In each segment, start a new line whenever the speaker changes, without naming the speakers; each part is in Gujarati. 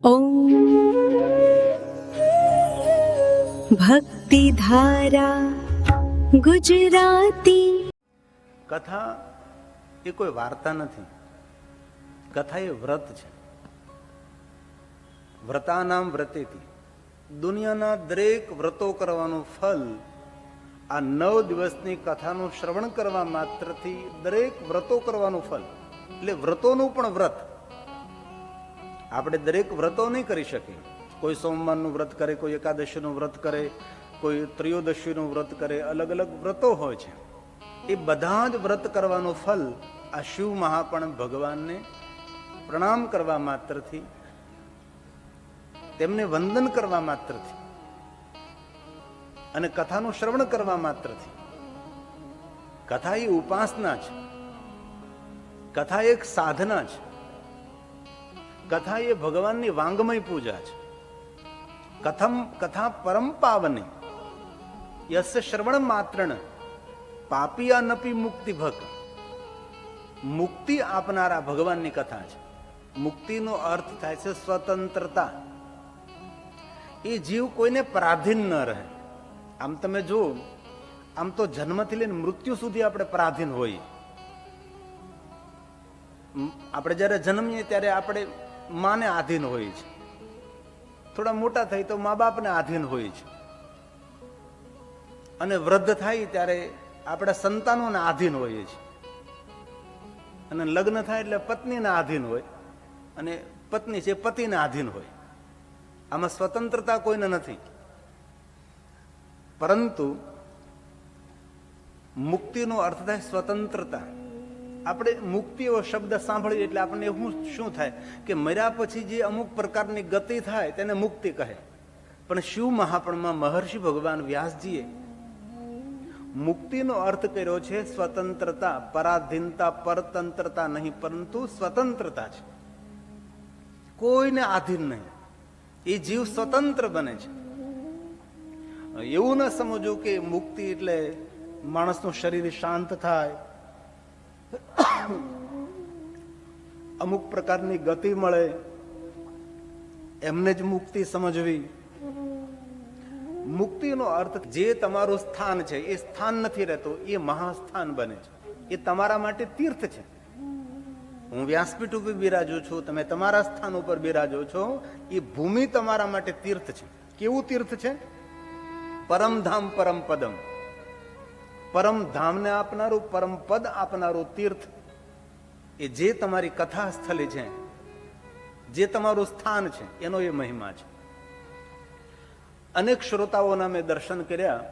ઓમ ભક્તિધારા ગુજરાતી.
કથા એ કોઈ વાર્તા નથી, કથા એ વ્રત છે. વ્રતાનામ વ્રતેથી દુનિયાના દરેક વ્રતો કરવાનું ફલ આ 9 દિવસની કથાનું શ્રવણ કરવા માત્રથી દરેક વ્રતો કરવાનું ફલ. એટલે વ્રતોનું પણ વ્રત. આપણે દરેક વ્રતો નહીં કરી શકીએ. કોઈ સોમવારનું વ્રત કરે, કોઈ એકાદશીનું વ્રત કરે, કોઈ ત્રયોદશીનું વ્રત કરે, અલગ અલગ વ્રતો હોય છે. એ બધા જ વ્રત કરવાનું ફલ આ શિવ મહાપણ ભગવાનને પ્રણામ કરવા માત્રથી, તેમને વંદન કરવા માત્રથી અને કથાનું શ્રવણ કરવા માત્રથી. કથા એ ઉપાસના છે, કથા એક સાધના છે, કથા એ ભગવાનની વાંગમય પૂજા છે. કથા પરમ પાવની યસ્ય શ્રવણ માત્રણ પાપિયા નપી મુક્તિ ભક. મુક્તિ આપનારા ભગવાનની કથા છે. મુક્તિનો અર્થ થાય છે સ્વતંત્રતા. એ જીવ કોઈને પરાધીન ન રહે. આમ તમે જો, આમ તો જન્મથી લઈને મૃત્યુ સુધી આપણે પરાધીન હોઈએ. આપણે જયારે જન્મીએ ત્યારે આપણે માને આધીન હોઈએ છીએ, થોડા મોટા થઈ તો મા બાપને આધીન હોઈએ છીએ, અને વૃદ્ધ થાય ત્યારે આપણા સંતાનોને આધીન હોઈએ છીએ, અને લગ્ન થાય એટલે પત્નીને આધીન હોય, અને પત્ની છે પતિને આધીન હોય. આમાં સ્વતંત્રતા કોઈને નથી. પરંતુ મુક્તિનો અર્થ થાય સ્વતંત્રતા. આપણે મુક્તિ એવો શબ્દ સાંભળીએ એટલે આપણને એવું શું થાય કે મર્યા પછી જે અમુક પ્રકારની ગતિ થાય તેને મુક્તિ કહે. પણ શિવ મહાપણમાં મહર્ષિ ભગવાન વ્યાસજીએ મુક્તિનો અર્થ કર્યો છે સ્વતંત્રતા. પરાધીનતા, પરતંત્રતા નહીં, પરંતુ સ્વતંત્રતા છે. કોઈને આધીન નહીં. એ જીવ સ્વતંત્ર બને છે. એવું ન સમજવું કે મુક્તિ એટલે માણસનું શરીર શાંત થાય, અમુક પ્રકારની ગતિ મળે, એમને જ મુક્તિ સમજવી. મુક્તિનો અર્થ જે તમારું સ્થાન છે એ સ્થાન નથી રહેતું, એ મહાસ્થાન બને છે. એ તમારા માટે તીર્થ છે. હું વ્યાસપીઠ ઉપર બિરાજુ છું, તમે તમારા સ્થાન ઉપર બિરાજો છો, એ ભૂમિ તમારા માટે તીર્થ છે. કેવું તીર્થ છે? પરમધામ પરમ પદમ. પરમ ધામને આપનારું, પરમ પદ આપનારું તીર્થ એ જે તમારી કથા સ્થલી છે, જે તમારું સ્થાન છે, એનો એ મહિમા છે. અનેક શ્રોતાઓના મેં દર્શન કર્યા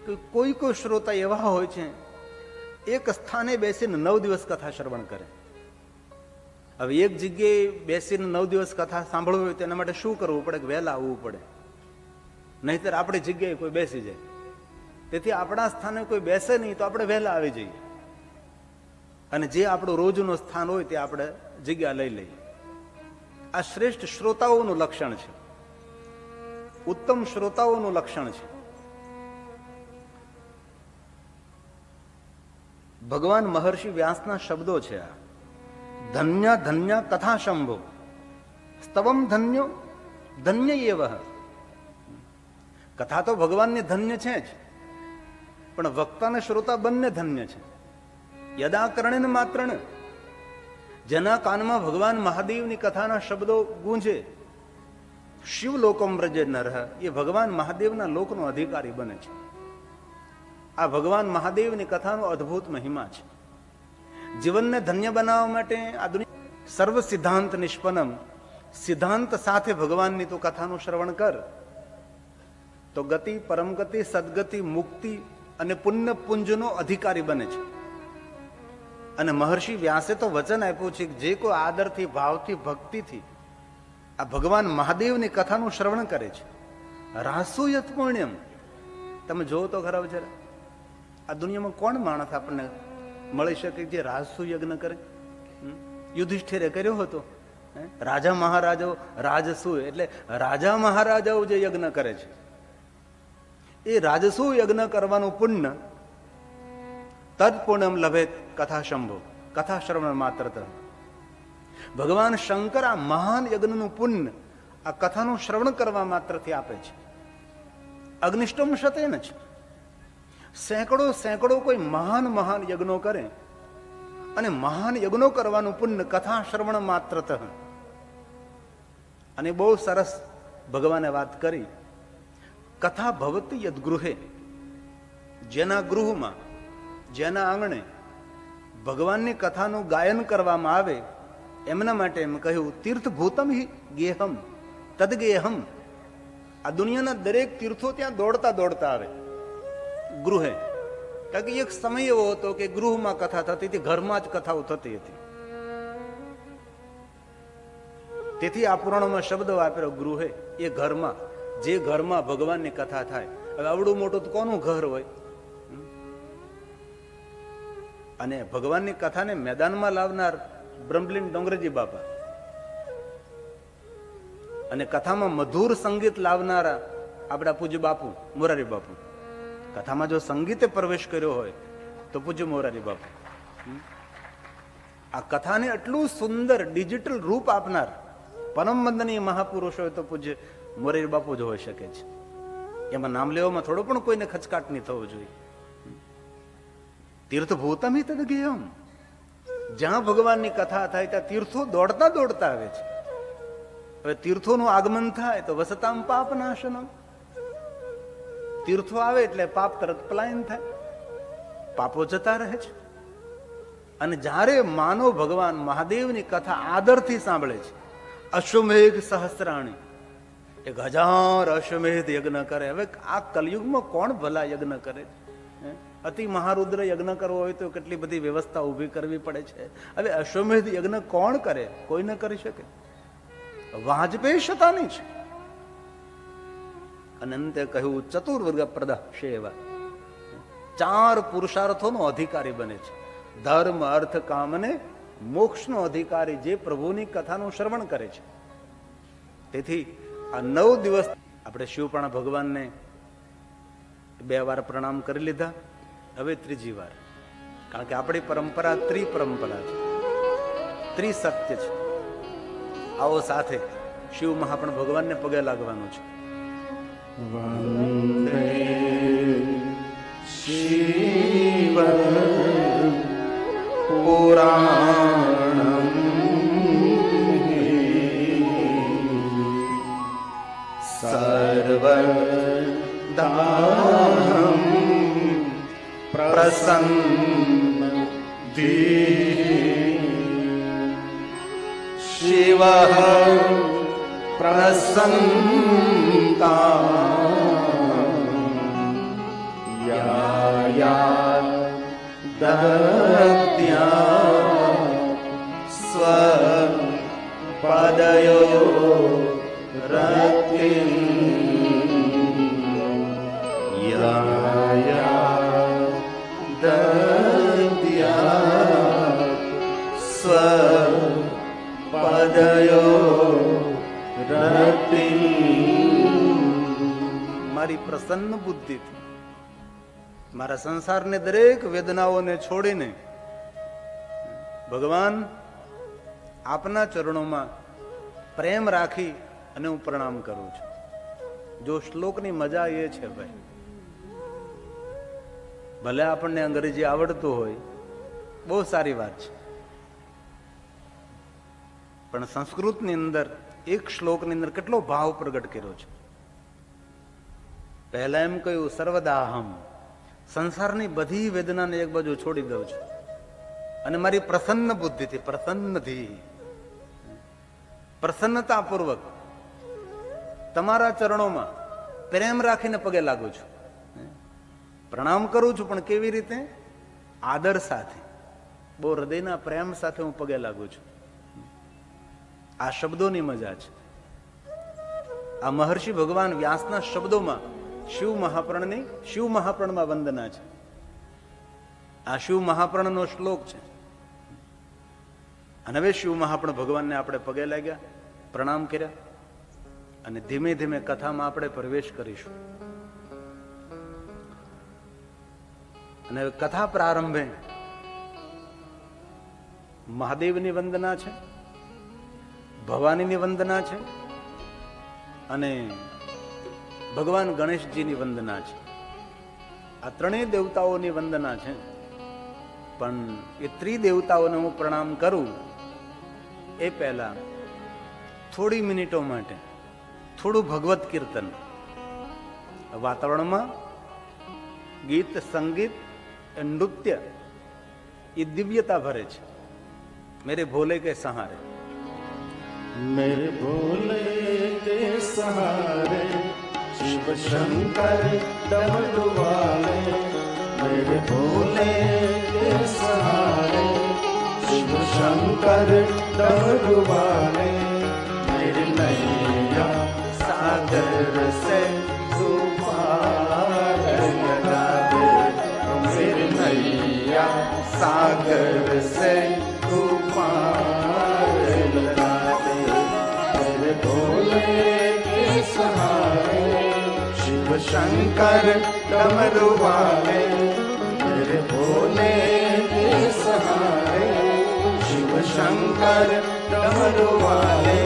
કે કોઈ કોઈ શ્રોતા એવા હોય છે એક સ્થાને બેસીને 9 દિવસ કથા શ્રવણ કરે. હવે એક જગ્યાએ બેસીને 9 દિવસ કથા સાંભળવી હોય તેના માટે શું કરવું પડે? વહેલા આવવું પડે, નહીતર આપણી જગ્યાએ કોઈ બેસી જાય. તેથી આપણા સ્થાને કોઈ બેસે નહીં તો આપણે વહેલા આવી જઈએ, અને જે આપણું રોજનું સ્થાન હોય તે આપણે જગ્યા લઈ લઈએ. આ શ્રેષ્ઠ શ્રોતાઓનું લક્ષણ છે, ઉત્તમ શ્રોતાઓનું લક્ષણ છે. ભગવાન મહર્ષિ વ્યાસના શબ્દો છે આ. ધન્ય ધન્ય કથા શંભો સ્તવમ ધન્યો ધન્ય એવ. કથા તો ભગવાનની ધન્ય છે જ, પણ વક્તા અને શ્રોતા બંને ધન્ય છે. યદા કર્ણેન માત્રણ, જેના કાનમાં ભગવાન મહાદેવની કથાના શબ્દો ગૂંજે, શિવલોકમ વ્રજે નરહ, એ ભગવાન મહાદેવના લોકનો અધિકારી બને છે. આ ભગવાન મહાદેવની કથાનો અદ્ભુત મહિમા છે. જીવનને ધન્ય બનાવવા માટે આ દુનિયા સર્વ સિદ્ધાંત નિષ્પન્નમ, સિદ્ધાંત સાથે ભગવાનની તો કથાનું શ્રવણ કર તો ગતિ, પરમગતિ, સદગતિ, મુક્તિ અને પુણ્ય પુંજનો અધિકારી બને છે. અને મહર્ષિ વ્યાસે તો વચન આપ્યું છે કે જે કોઈ આદરથી, ભાવથી, ભક્તિથી આ ભગવાન મહાદેવની કથાનું શ્રવણ કરે છે, રાસુયત પુણ્યમ. તમે જોવો તો ખરા જરા, આ દુનિયામાં કોણ માણસ આપણને મળી શકે જે રાજસુ યજ્ઞ કરે? યુધિષ્ઠિરે કર્યો હતો. રાજા મહારાજાઓ, રાજસુ એટલે રાજા મહારાજાઓ જે યજ્ઞ કરે છે, એ રાજસુ યજ્ઞ કરવાનું પુણ્ય તદ પુણ્યમ લભે કથા શંભો, કથા શ્રવણ માત્ર. ભગવાન શંકર આ મહાન યજ્ઞનું પુણ્ય આ કથાનું શ્રવણ કરવા માત્રથી આપે છે. અગ્નિષ્ટમ શતેન છે. સેંકડો કોઈ મહાન મહાન યજ્ઞો કરે અને મહાન યજ્ઞો કરવાનું પુણ્ય કથા શ્રવણ માત્રતઃ. અને બહુ સરસ ભગવાને વાત કરી, કથા ભવતી યદ્ગૃહે, જેના ગૃહમાં જેના આંગણે ભગવાનની કથાનું ગાયન કરવામાં આવે એમના માટે એમ કહ્યું તીર્થભૂતમ હિ ગેહમ તદગેહમ. આ દુનિયાના દરેક તીર્થો ત્યાં દોડતા દોડતા આવે ગૃહે. કારણ કે એક સમય એવો હતો કે ગૃહમાં કથા થતી હતી, ઘરમાં જ કથાઓ થતી હતી. તેથી આ પુરાણોમાં શબ્દ વાપર્યો ગૃહે, એ ઘરમાં, જે ઘરમાં ભગવાનની કથા થાય. હવે આવડું મોટું તો કોનું ઘર હોય? અને ભગવાનની કથાને મેદાનમાં લાવનાર બ્રહ્મલીન ડોંગરેજી બાપા અને કથામાં મધુર સંગીત લાવનારા આપણા પૂજ્ય બાપુ મોરારી બાપુ. કથામાં જો સંગીતે પ્રવેશ કર્યો હોય તો પૂજ્ય મોરારી બાપુ. આ કથાને આટલું સુંદર ડિજિટલ રૂપ આપનાર પરમ વંદનીય મહાપુરુષ હોય તો પૂજ્ય મોરારી બાપુ જ હોઈ શકે છે. એમાં નામ લેવામાં થોડો પણ કોઈને ખચકાટ નહીં થવો જોઈએ. તીર્થભૂતમ હિ તદગેહમ. જ્યાં ભગવાનની કથા થાય ત્યાં તીર્થો દોડતા દોડતા આવે છે. હવે તીર્થોનું આગમન થાય તો વસતામ પાપ નાશનમ. તીર્થો આવે એટલે પાપ તરત પલાયન થાય, પાપો જતા રહે છે. અને જ્યારે માનવ ભગવાન મહાદેવની કથા આદરથી સાંભળે છે, અશ્વમેઘ સહસ્ત્રાણી, 1000 અશ્વમેધ યજ્ઞ કરે. હવે આ કલયુગમાં કોણ ભલા યજ્ઞ કરે છે? અતિ મહારુદ્ર યજ્ઞ કરવો હોય તો કેટલી બધી વ્યવસ્થા ઊભી કરવી પડે છે. હવે અશ્વમેધ યજ્ઞ કોણ કરે? કોઈ ન કરી શકે. વાજપેયી શતાની છે. અનંતે કહ્યું ચતુર્વર્ગ પ્રદા સેવા. 4 પુરુષાર્થોનો અધિકારી બને છે. ધર્મ અર્થ કામ અને મોક્ષનો અધિકારી જે પ્રભુની કથાનું શ્રવણ કરે છે. તેથી આ 9 દિવસ આપણે શિવપાણા ભગવાનને 2 વાર પ્રણામ કરી લીધા. હવે 3જી વાર, કારણ કે આપણી પરંપરા ત્રિપરંપરા છે, ત્રિસત્ય છે. આવો સાથે શિવ મહાપણ ભગવાનને પગે લાગવાનું છે. વંદે શિવ પુરાણમ સર્વદાહમ પ્રસન્ન શિવ પ્રસન્નતા યા દત્યા સ્વ પદયો રતિં યા દત્યા સ્વ પદયો રતિં. મારી પ્રસન્ન બુદ્ધિથી મારા સંસારની દરેક વેદનાઓને છોડીને ભગવાન આપના ચરણોમાં પ્રેમ રાખી અને હું પ્રણામ કરું છું. જો શ્લોકની મજા એ છે ભાઈ, ભલે આપણને અંગ્રેજી આવડતું હોય, બહુ સારી વાત છે, પણ સંસ્કૃતની અંદર એક શ્લોકની અંદર કેટલો ભાવ પ્રગટ કર્યો છે. પહેલા એમ કહ્યું સર્વદાહમ, સંસારની બધી વેદનાને એક બાજુ છોડી દઉં છું અને મારી પ્રસન્ન બુદ્ધિથી, પ્રસન્નથી, પ્રસન્નતાપૂર્વક તમારા ચરણોમાં પ્રેમ રાખીને પગે લાગુ છું. પ્રણામ કરું છું, પણ કેવી રીતે? આદર સાથે, બહુ હૃદયના પ્રેમ સાથે હું પગે લાગુ છું. આ શબ્દોની મજા છે. આ મહર્ષિ ભગવાન વ્યાસના શબ્દોમાં શિવ મહાપ્રણમાં વંદના છે. આ શિવ મહાપ્રણનો શ્લોક છે. અને હવે શિવ મહાપ્રણ ભગવાનને આપણે પગે લાગ્યા, પ્રણામ કર્યા અને ધીમે ધીમે કથામાં આપણે પ્રવેશ કરીશું. અને કથા પ્રારંભે મહાદેવની વંદના છે, ભવાનીની વંદના છે અને ભગવાન ગણેશજીની વંદના છે. આ ત્રણેય દેવતાઓની વંદના છે. પણ એ ત્રિદેવતાઓને હું પ્રણામ કરું એ પહેલા થોડી મિનિટો માટે થોડું ભગવત કીર્તન. વાતાવરણમાં ગીત, સંગીત, નૃત્ય એ દિવ્યતા ભરે છે. મેરે ભોલે કે સહારે,
मेरे भोले के सहारे शिव शंकर डमरू वाले, मेरे भोले के सहारे शिव शंकर डमरू वाले, मेरे नैया सागर से तू पार लगा दे, मेरे नैया सागर से तू पार लगा दे, मेरे भोले के सहारे शिव शंकर डमरू वाले, मेरे भोले के सहारे शिव शंकर डमरू वाले,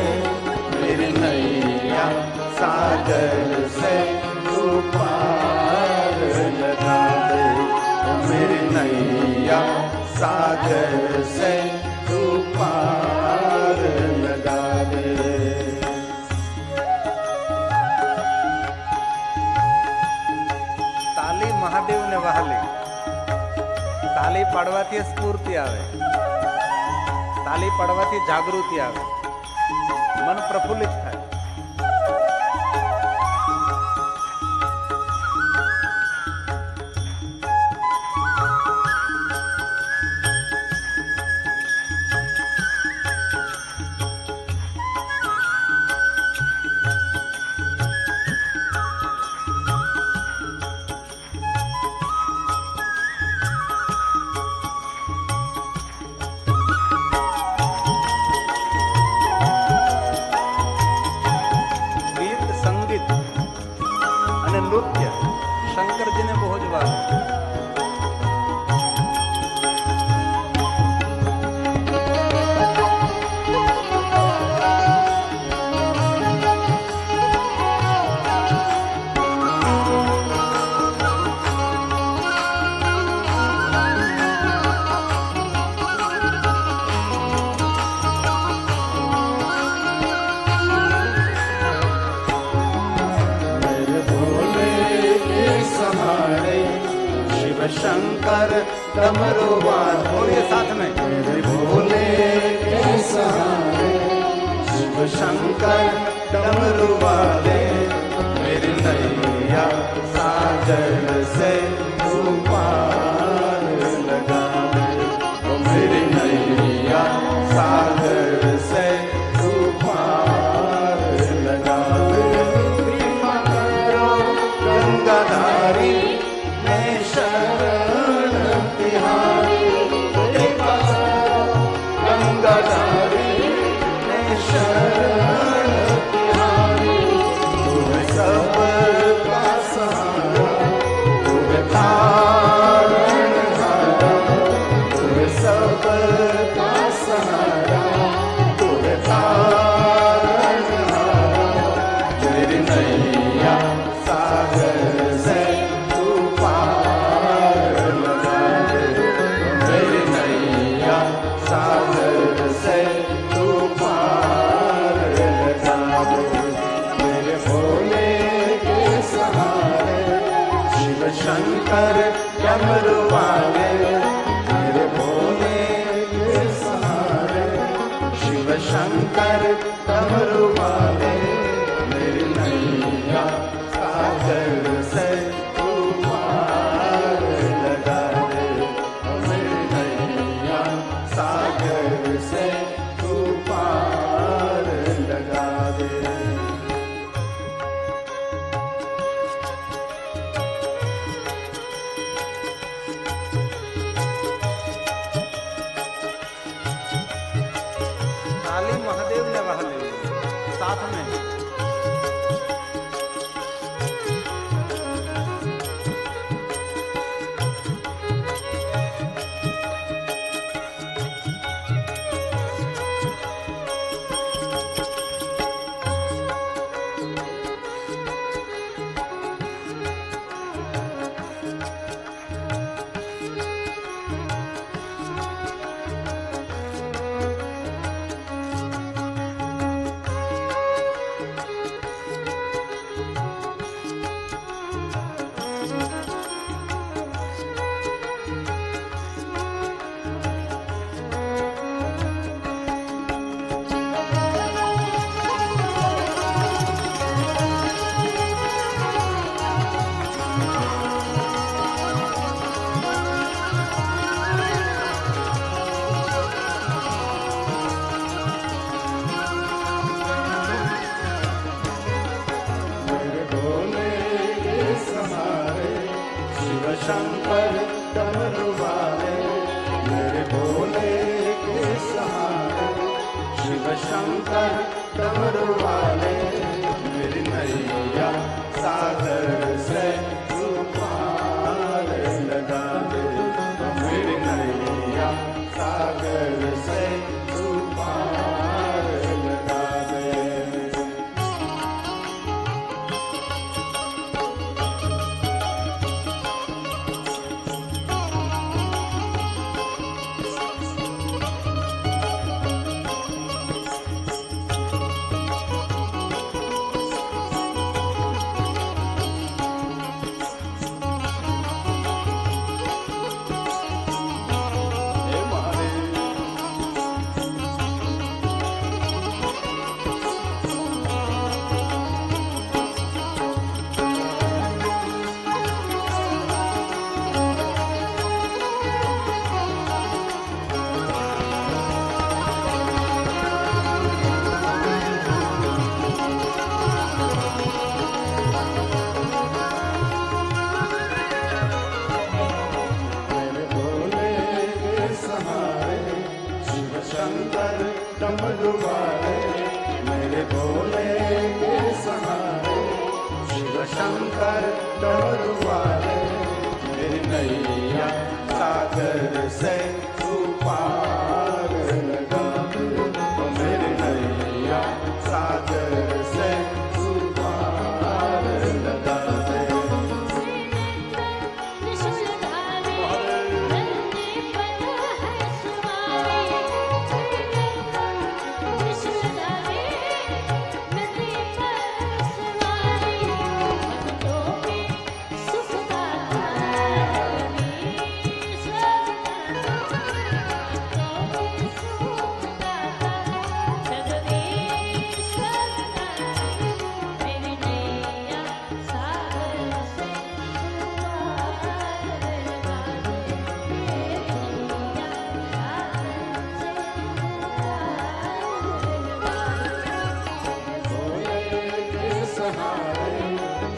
मेरे नैया सागर से तू पार लगा दे, मेरे नैया सागर से तू पार लगा दे.
તાલી મહાદેવને વહાલી. તાલી પાડવાથી સ્ફૂર્તિ આવે, તાલી પાડવાથી જાગૃતિ આવે, મન પ્રફુલ્લિત થાય. નૃત્ય શંકરજીને બહુ જ વાગે.
शंकर डमरू वाले,
बोलिए साथ में,
मेरे भोले के सहारे शिव शंकर डमरू वाले, मेरी नैया सागर से तू पार लगा दे, ओ मेरी नैया सागर से तू पार लगा दे. कृपा करो गंगाधारी शरण तिहारी, कृपा करो गंगाधारी शरण तिहारी, तू है सबका सहारा, तू है तारणहारा, तू है सबका सहारा, तू है तारणहारा, मेरी नैया सागर से सागर से तू पार लगा दे, मेरे भोले के सहारे शिव शंकर डमरू वाले, मेरे भोले के सहारे शिव शंकर डमरू वाले, मेरी नैया सागर से तू पार लगा दे, मेरी नैया सागर से तू पार लगा दे.
તાલી
शंकर डमरू वाले मेरे भोले के सहारे। शिव शंकर डमरू वाले मेरी नैया सागर से तू पार लगा दे। मेरी नैया सागर से तू पार लगा दे। शंकर डमरू वाले मेरे भोले के सहारे। शिव शंकर डमरू वाले मेरी नैया सागर से तू पार लगा दे। मेरी नैया सागर से तू पार लगा दे।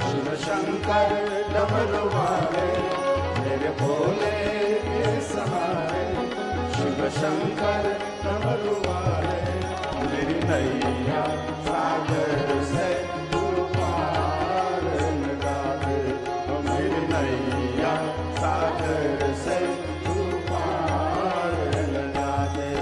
शिव शंकर डमरू वाले मेरे भोले के सहारे। शिव शंकर डमरू वाले मेरी नैया सागर से तू पार लगा दे। मेरी नैया सागर से तू पार लगा दे।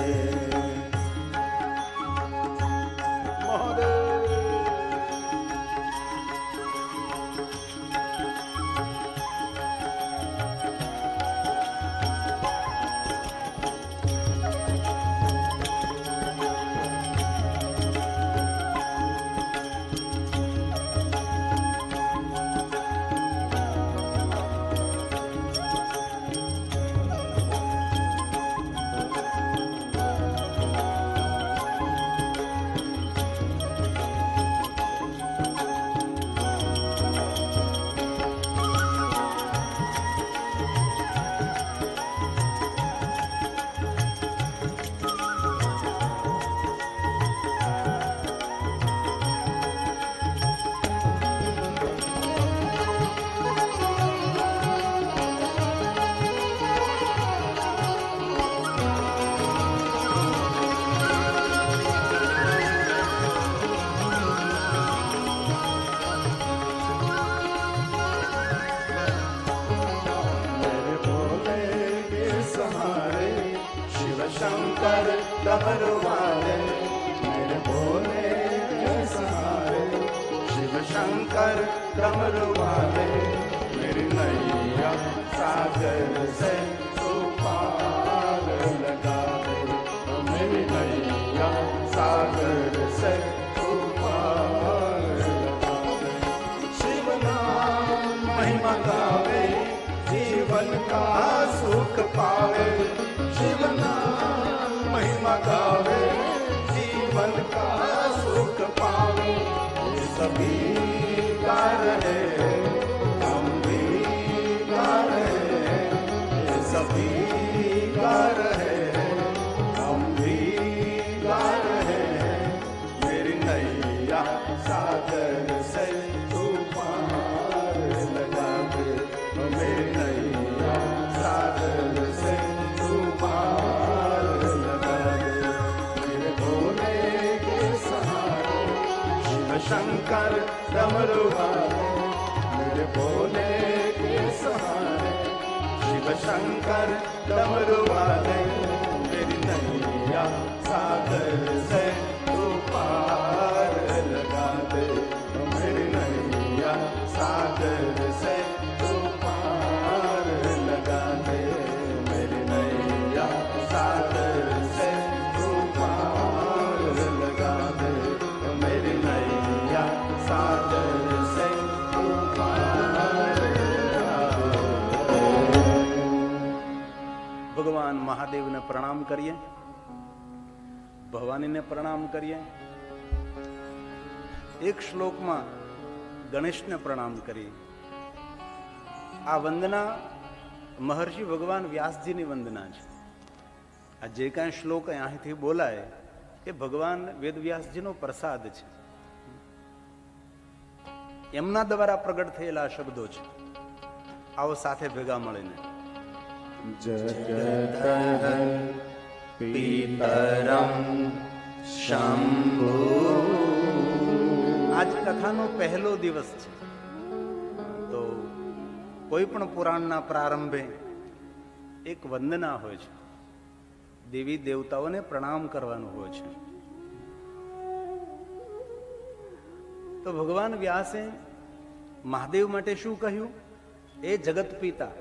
शंकर डमरू वाले मेरे भोले के सहारे। शिव शंकर डमरू वाले मेरी नैया सागर से तू पार लगा दे। मेरी नैया सागर से तू पार लगा दे। शिव नाम महिमा गावे जीवन का सुख पावे। शिव नाम महिमा गावे जीवन का सुख पावे। ये सभी गा रहे हम भी गा रहे। ये सभी गा रहे हम भी गा रहे। मेरी नैया सागर से तू पार लगा दे। मेरी नैया शंकर डमरू वाले मेरे भोले के सहारे, शिव शंकर डमरू वाले मेरी नैया सागर से तू पार लगा दे, मेरी नैया सागर से तू पार लगा दे, मेरी नैया सागर से तू पार लगा दे, मेरी नैया सागर से तू पार लगा दे।
ભગવાન મહાદેવને પ્રણામ કરીએ, ભવાનીને પ્રણામ કરીએ. એક શ્લોકમાં ગણેશને પ્રણામ કરીએ. આ વંદના મહર્ષિ ભગવાન વ્યાસજીની વંદના છે. આ જે કાંઈ શ્લોક અહીંથી બોલાય એ ભગવાન વેદવ્યાસજીનો પ્રસાદ છે. એમના દ્વારા પ્રગટ થયેલા શબ્દો છે. આવો સાથે ભેગા મળીને
જગતઃ પિતરં શંભુ.
આજ કથાનો પહેલો દિવસ છે, તો કોઈ પણ પુરાણના પ્રારંભે એક વંદના હોય છે, દેવી દેવતાઓને પ્રણામ કરવાનું હોય છે. તો ભગવાન વ્યાસે મહાદેવ માટે શું કહ્યું? એ જગત પિતા.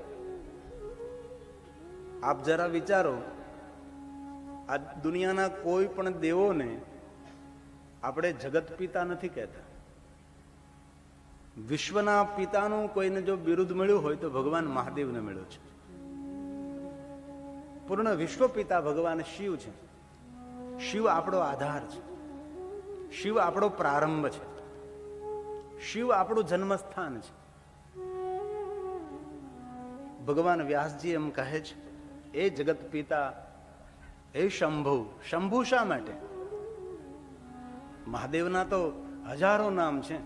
આપ જરા વિચારો, આ દુનિયાના કોઈ પણ દેવોને આપણે જગત પિતા નથી કહેતા. વિશ્વના પિતાનું કોઈને જો બિરુદ મળ્યું હોય તો ભગવાન મહાદેવને મળ્યું છે. પૂર્ણ વિશ્વ પિતા ભગવાન શિવ છે. શિવ આપણો આધાર છે, શિવ આપણો પ્રારંભ છે, શિવ આપણું જન્મસ્થાન છે. ભગવાન વ્યાસજી એમ કહે છે, એ જગત પિતા, એ શંભુ. શંભુ શા માટે? મહાદેવના તો હજારો નામ છે,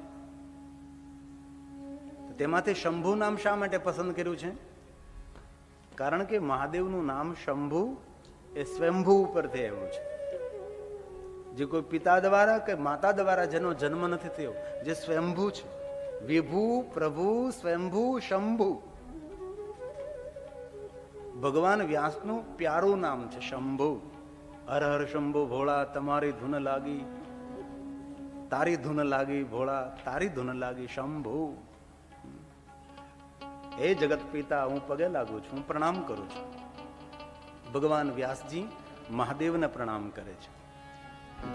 તેમાંથી શંભુ નામ શા માટે પસંદ કર્યું છે? કારણ કે મહાદેવનું નામ શંભુ એ સ્વયંભૂ ઉપરથી આવ્યું છે. જે કોઈ પિતા દ્વારા કે માતા દ્વારા જેનો જન્મ નથી થયો, જે સ્વયંભૂ છે. વિભુ, પ્રભુ, સ્વયંભૂ, શંભુ. ભગવાન વ્યાસનું પ્યારું નામ છે શંભુ. હર હર શંભુ ભોળા, તમારી ધૂન લાગી, તારી ધૂન લાગી ભોળા, તારી ધૂન લાગી શંભુ. એ જગત પિતા, હું પગે લાગુ છું, હું પ્રણામ કરું છું. ભગવાન વ્યાસજી મહાદેવને પ્રણામ કરે છે.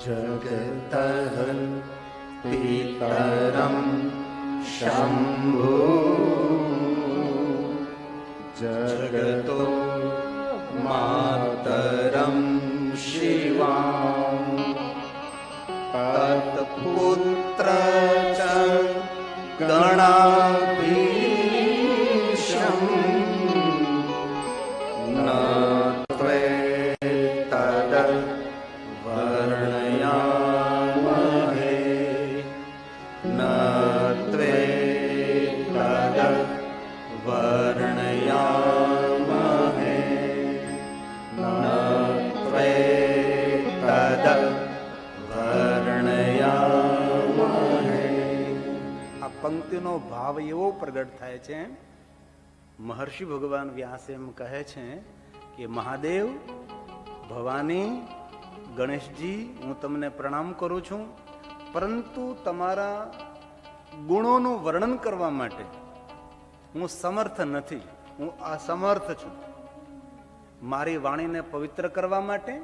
જગતઃ પિતરં શંભુ જગતો માતરં શિવાં તત્પુત્ર ચ ગણાધીશં ન ત્વે તદ વર્ણયામહે ન ત્વે તદ વર્ણયામહે ન ત્વે તદ વર્ણયામહે.
આ પંક્તિનો ભાવ એવો પ્રગટ થાય છે. મહર્ષિ ભગવાન વ્યાસ એમ કહે છે કે મહાદેવ, ભવાની, ગણેશજી, હું તમને પ્રણામ કરું છું, પરંતુ તમારા ગુણોનું વર્ણન કરવા માટે હું સમર્થ નથી, હું અસમર્થ છું. મારી વાણીને પવિત્ર કરવા માટે,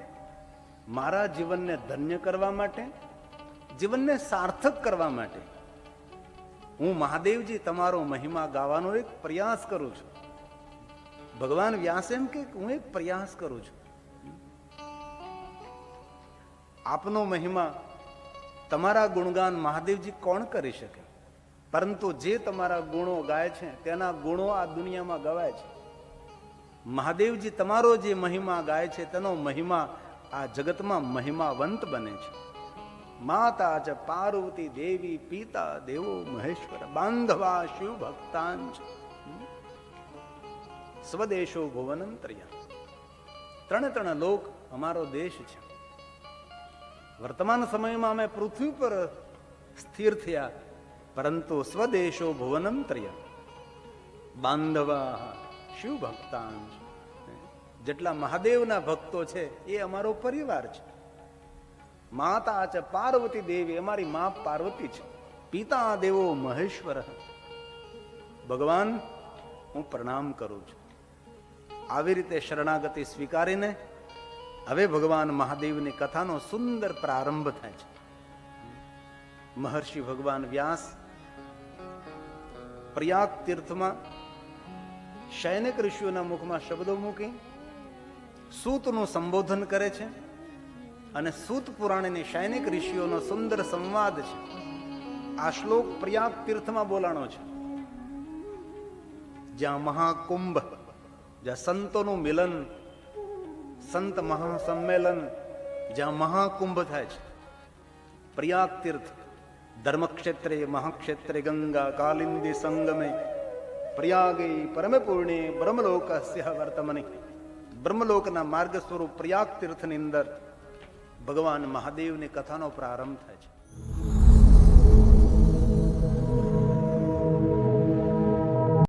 મારા જીવનને ધન્ય કરવા માટે, જીવનને સાર્થક કરવા માટે હું મહાદેવજી તમારો મહિમા ગાવાનો એક પ્રયાસ કરું છું. ભગવાન વ્યાસ એમ કે હું એક પ્રયાસ કરું છું. આપનો મહિમા, તમારા ગુણગાન મહાદેવજી કોણ કરી શકે? પરંતુ જે તમારા ગુણો ગાય છે તેના ગુણો આ દુનિયામાં ગવાય છે. મહાદેવજી તમારો જે મહિમા ગાય છે તેનો મહિમા આ જગતમાં મહિમાવંત બને છે. માતા ચ પાર્વતી દેવી, પિતા દેવો મહેશ્વર, બાંધવા શિવ ભક્તાંચ, સ્વદેશો ભુવનંતર્યા. ત્રણે લોક અમારો દેશ છે. વર્તમાન સમયમાં અમે પૃથ્વી પર સ્થિર થયા, પરંતુ સ્વદેશો ભુવનમ ત્રય બાંધવા શિવ ભક્તાંશ. જેટલા મહાદેવના ભક્તો છે એ અમારો પરિવાર છે. માતા છે પાર્વતી દેવી, અમારી મા પાર્વતી છે. પિતા દેવો મહેશ્વર. ભગવાન હું પ્રણામ કરું છું. આવી રીતે શરણાગતિ સ્વીકારીને હવે ભગવાન મહાદેવની કથાનો સુંદર પ્રારંભ થાય છે. મહર્ષિ ભગવાન વ્યાસ પ્રયાગ તીર્થમાં શૈનિક ઋષિઓના મુખમાં શબ્દો મૂકી સૂતનું સંબોધન કરે છે, અને સૂત પુરાણની શૈનિક ઋષિઓનો સુંદર સંવાદ છે. આ શ્લોક પ્રયાગ તીર્થમાં બોલાણો છે, જ્યાં મહાકુંભ, જ્યાં સંતોનું મિલન, સંત મહાસંમેલન, જ્યાં મહાકુંભ થાય છે. પ્રયાગ તીર્થ ધર્મક્ષેત્રે મહાક્ષેત્રે ગંગા કાલિંદી સંગમે પ્રયાગે પરમ પૂર્ણે બ્રહ્મલોકસ્ય વર્તમને. બ્રહ્મલોકના માર્ગ સ્વરૂપ પ્રયાગ તીર્થની અંદર ભગવાન મહાદેવની કથાનો પ્રારંભ થાય છે.